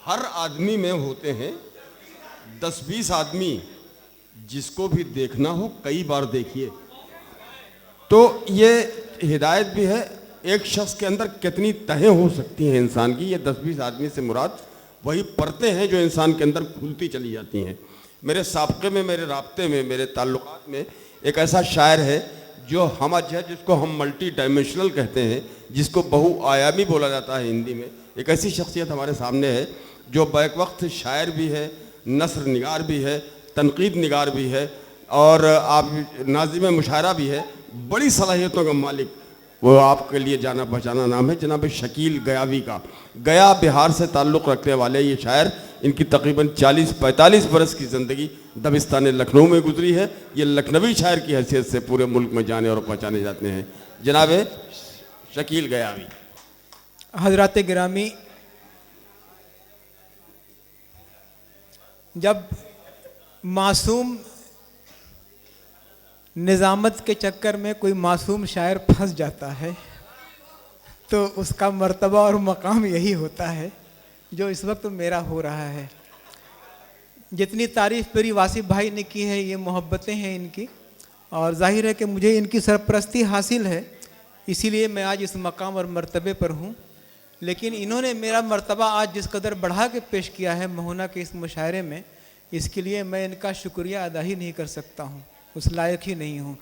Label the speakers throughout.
Speaker 1: हर आदमी में होते हैं 10-20 आदमी, जिसको भी देखना हो कई बार देखिए। तो ये हिदायत भी है, एक शख्स के अंदर कितनी तहें हो सकती हैं इंसान की, ये 10-20 आदमी से मुराद वही परतें हैं जो इंसान के अंदर खुलती चली जाती हैं। मेरे साबक़े में, मेरे राब्ते में, मेरे ताल्लुकात में एक ऐसा शायर है जो हमज है, जिसको हम मल्टी डायमेंशनल कहते हैं, जिसको बहुआयामी बोला जाता है हिंदी में। एक ऐसी शख्सियत हमारे सामने है जो बैक वक्त शायर भी है, नस्र निगार भी है, तनकीद निगार भी है और आप नाज़िम मुशायरा भी है, बड़ी सलाहियतों का मालिक। वो आपके लिए जाना पहचाना नाम है जनाब शकील गयावी का। गया बिहार से ताल्लुक़ रखने वाले ये शायर, इनकी तकरीबन 40-45 बरस की ज़िंदगी दबिस्तान लखनऊ में गुजरी है। ये लखनवी शायर की हैसियत से पूरे मुल्क में जाने और पहचाने जाते हैं जनाब शकील गयावी।
Speaker 2: हज़रात गिरामी, जब मासूम निज़ामत के चक्कर में कोई मासूम शायर फंस जाता है तो उसका मर्तबा और मकाम यही होता है जो इस वक्त मेरा हो रहा है। जितनी तारीफ़ मेरी वासिफ भाई ने की है, ये मोहब्बतें हैं इनकी, और जाहिर है कि मुझे इनकी सरपरस्ती हासिल है, इसीलिए मैं आज इस मकाम और मर्तबे पर हूँ। लेकिन इन्होंने मेरा मर्तबा आज जिस कदर बढ़ा के पेश किया है महोना के इस मुशायरे में, इसके लिए मैं इनका शुक्रिया अदा ही नहीं कर सकता हूँ, उस लायक ही नहीं हूँ।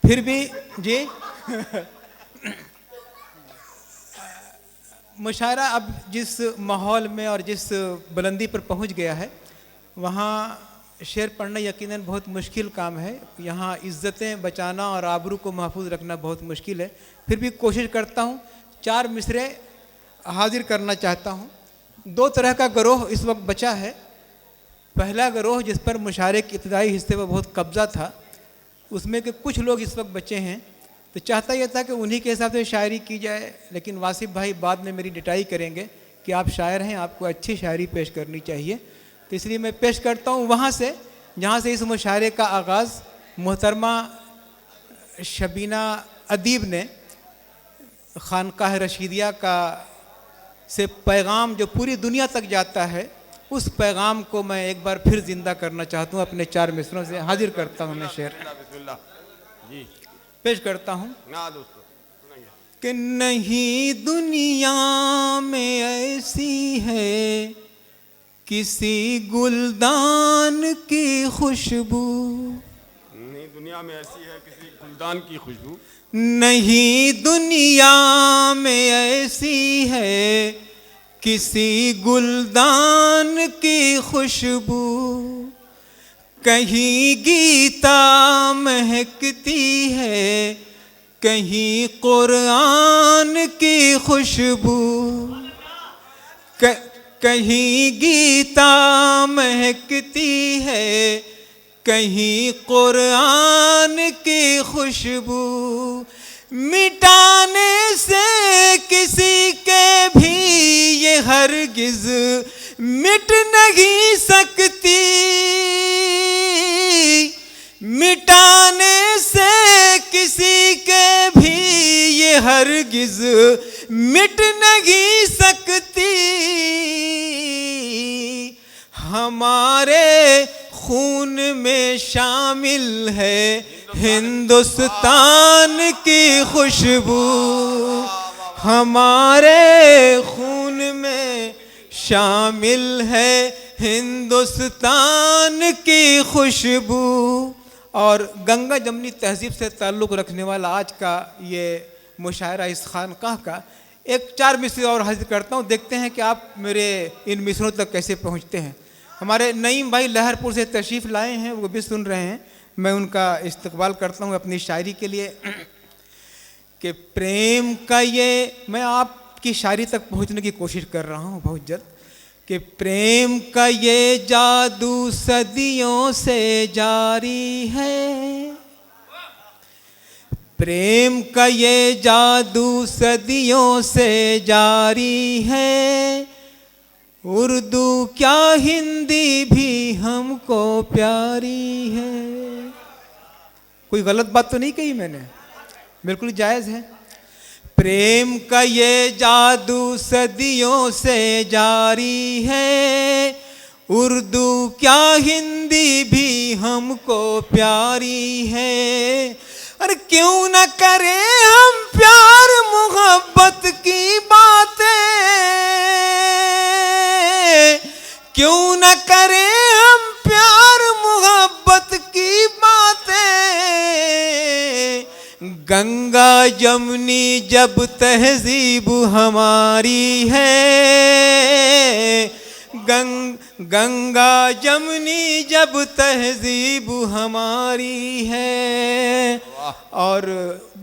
Speaker 2: फिर भी जी मुशायरा अब जिस माहौल में और जिस बुलंदी पर पहुँच गया है, वहाँ शेर पढ़ना यकीनन बहुत मुश्किल काम है। यहाँ इज़्ज़तें बचाना और आबरू को महफूज रखना बहुत मुश्किल है। फिर भी कोशिश करता हूँ, 4 मिसरे हाजिर करना चाहता हूँ। 2 तरह का गिरोह इस वक्त बचा है। पहला गिरोह जिस पर मुशायरे के इब्तिदाई हिस्से पर बहुत कब्ज़ा था, उसमें के कुछ लोग इस वक्त बचे हैं, तो चाहता यह था कि उन्हीं के हिसाब से शायरी की जाए। लेकिन वासिफ भाई बाद में मेरी डिटाई करेंगे कि आप शायर हैं, आपको अच्छी शायरी पेश करनी चाहिए। तो इसलिए मैं पेश करता हूँ वहाँ से जहाँ से इस मुशायरे का आगाज़ मोहतरमा शबीना अदीब ने खानकाह रशीदिया का से पैगाम जो पूरी दुनिया तक जाता है, उस पैगाम को मैं एक बार फिर ज़िंदा करना चाहता हूँ। अपने 4 मिसरों से हाजिर करता हूँ मैं शेर
Speaker 1: जी
Speaker 2: पेश करता हूँ
Speaker 1: दोस्तों।
Speaker 2: कि नहीं दुनिया में ऐसी है किसी गुलदान की खुशबू,
Speaker 1: नहीं दुनिया में ऐसी है किसी गुलदान की खुशबू,
Speaker 2: नहीं दुनिया में ऐसी है किसी गुलदान की खुशबू, कहीं गीता महकती है कहीं कुरान की खुशबू, कहीं गीता महकती है कहीं कुरान की खुशबू, मिटाने से किसी के भी ये हरगिज़ मिट नहीं सकती, मिटाने से किसी के भी ये हरगिज़ मिट नहीं सकती, हमारे खून में शामिल है हिंदुस्तान की खुशबू, हमारे खून में शामिल है हिंदुस्तान की खुशबू। और गंगा जमनी तहजीब से ताल्लुक़ रखने वाला आज का ये मुशायरा इस खानकाह का एक 4 मिसरे और हाजिर करता हूँ। देखते हैं कि आप मेरे इन मिसरों तक कैसे पहुँचते हैं। हमारे नईम भाई लहरपुर से तशरीफ़ लाए हैं, वो भी सुन रहे हैं, मैं उनका इस्तकबाल करता हूँ अपनी शायरी के लिए। कि प्रेम का ये, मैं आपकी शायरी तक पहुँचने की कोशिश कर रहा हूँ बहुत जल्द, कि प्रेम का ये जादू सदियों से जारी है, प्रेम का ये जादू सदियों से जारी है, उर्दू क्या हिंदी भी हमको प्यारी है। कोई गलत बात तो नहीं कही मैंने, बिल्कुल जायज़ है। प्रेम का ये जादू सदियों से जारी है, उर्दू क्या हिंदी भी हमको प्यारी है। अरे क्यों न करें हम प्यार मोहब्बत की बातें, क्यों न करें हम प्यार मोहब्बत की बातें। गंगा जमुनी जब तहजीब हमारी है, गंगा जमुनी जब तहजीब हमारी है। और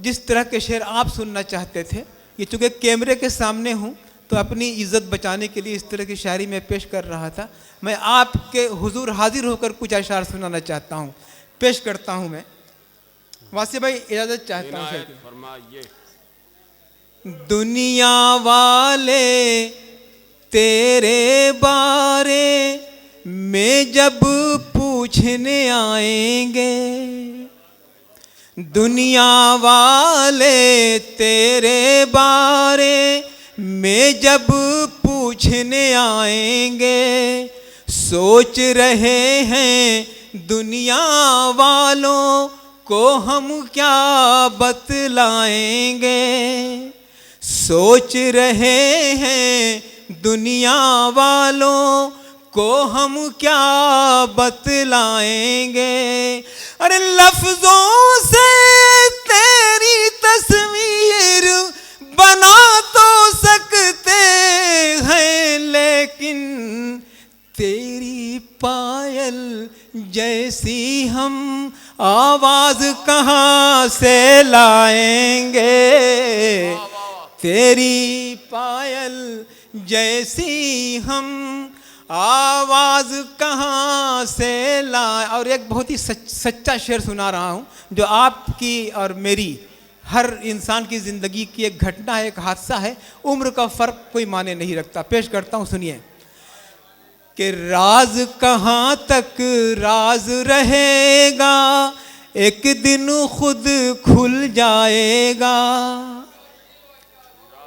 Speaker 2: जिस तरह के शेर आप सुनना चाहते थे, ये चूँकि कैमरे के सामने हूँ तो अपनी इज्जत बचाने के लिए इस तरह की शायरी में पेश कर रहा था। मैं आपके हुजूर हाजिर होकर कुछ अशार सुनाना चाहता हूँ, पेश करता हूँ। मैं वासी भाई इजाज़त चाहता हूँ। दुनिया वाले तेरे बारे में जब पूछने आएंगे, दुनिया वाले तेरे बारे में जब पूछने आएंगे, सोच रहे हैं दुनिया वालों को हम क्या बतलाएंगे, सोच रहे हैं दुनिया वालों को हम क्या बतलाएंगे। अरे लफ्जों से तेरी तस्वीर बना तो सकते हैं, लेकिन तेरी पायल जैसी हम आवाज कहाँ से लाएंगे, तेरी पायल जैसी हम आवाज कहाँ से लाए। और एक बहुत ही सच्चा शेर सुना रहा हूँ जो आपकी और मेरी हर इंसान की ज़िंदगी की एक घटना है, एक हादसा है। उम्र का फ़र्क कोई माने नहीं रखता। पेश करता हूँ, सुनिए कि राज कहाँ तक राज रहेगा, एक दिन खुद खुल जाएगा।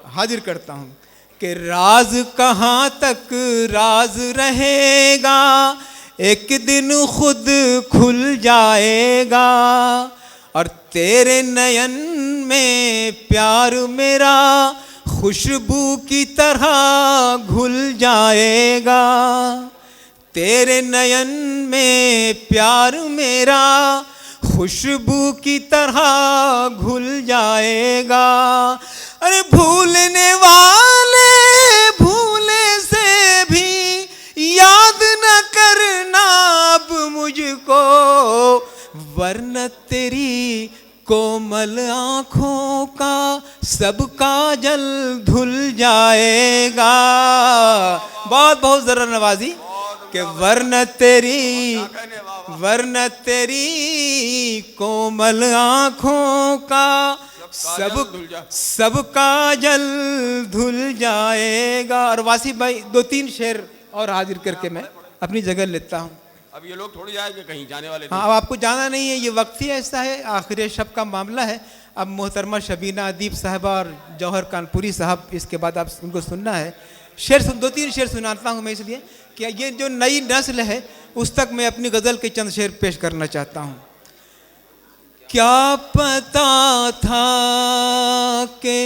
Speaker 2: हाजिर करता हूँ कि राज कहाँ तक राज रहेगा, एक दिन खुद खुल जाएगा। और तेरे नयन में प्यार मेरा खुशबू की तरह घुल जाएगा, तेरे नयन में प्यार मेरा खुशबू की तरह घुल जाएगा। अरे भूलने वाले भूले से भी याद न करना अब मुझको, वरना तेरी कोमल आँखों का सब काजल धुल जाएगा। बहुत बहुत जरा नवाजी कि वरना तेरी कोमल आँखों का सब काजल धुल जाएगा। और वासी भाई दो तीन शेर और हाजिर करके मैं अपनी जगह लेता हूँ।
Speaker 1: अब ये लोग थोड़ी जाएंगे कहीं, जाने वाले
Speaker 2: हाँ, अब आपको जाना नहीं है, ये वक्त ही ऐसा है, आखिर शब का मामला है। अब मोहतरमा शबीना अदीब साहबा और जौहर कानपुरी साहब, इसके बाद आप उनको सुनना है। शेर दो तीन शेर सुनाता हूँ मैं, इसलिए कि ये जो नई नस्ल है उस तक मैं अपनी गज़ल के चंद शेर पेश करना चाहता हूँ। क्या पता था कि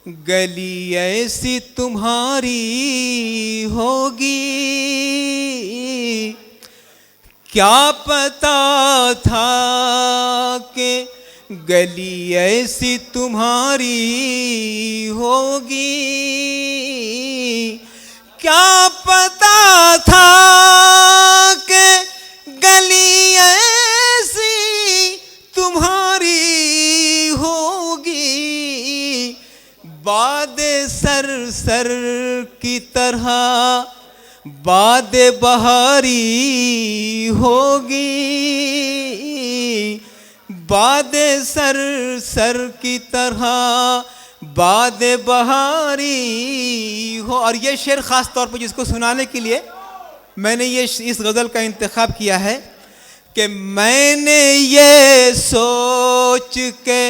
Speaker 2: गली ऐसी तुम्हारी होगी, क्या पता था कि गली ऐसी तुम्हारी होगी, क्या पता था कि गली ऐसी तुम्हारी होगी, बादे सर सर की तरह बादे बहारी होगी, बादे सर सर की तरह बादे बहारी हो। और ये शेर ख़ास तौर पर जिसको सुनाने के लिए मैंने ये इस गज़ल का इंतखाब किया है कि मैंने ये सोच के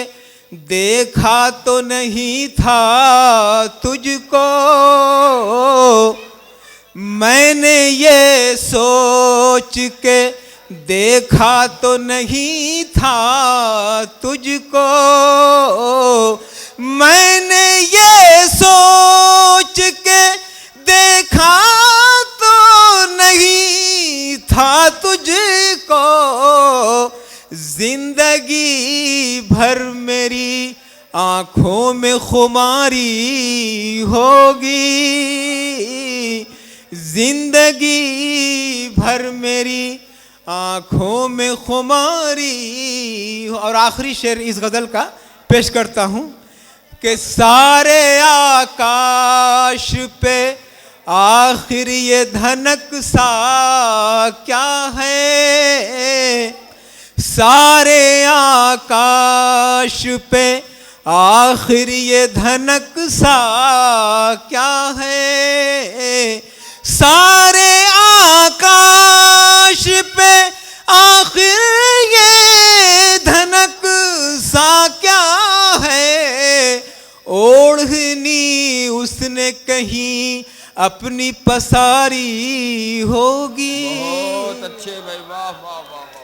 Speaker 2: देखा तो नहीं था तुझको, मैंने ये सोच के देखा तो नहीं था तुझको, मैंने ये सोच के देखा तो नहीं था तुझको, जिंदगी भर मेरी आंखों में खुमारी होगी, जिंदगी भर मेरी आंखों में खुमारी। और आखिरी शेर इस गज़ल का पेश करता हूँ कि सारे आकाश पे आखिर ये धनक सा क्या है, सारे आकाश पे आखिर ये धनक सा क्या है, सारे आकाश पे आखिर ये धनक सा क्या है, ओढ़नी उसने कहीं अपनी पसारी होगी।
Speaker 1: बहुत अच्छे भाई, वाह वाह वाह।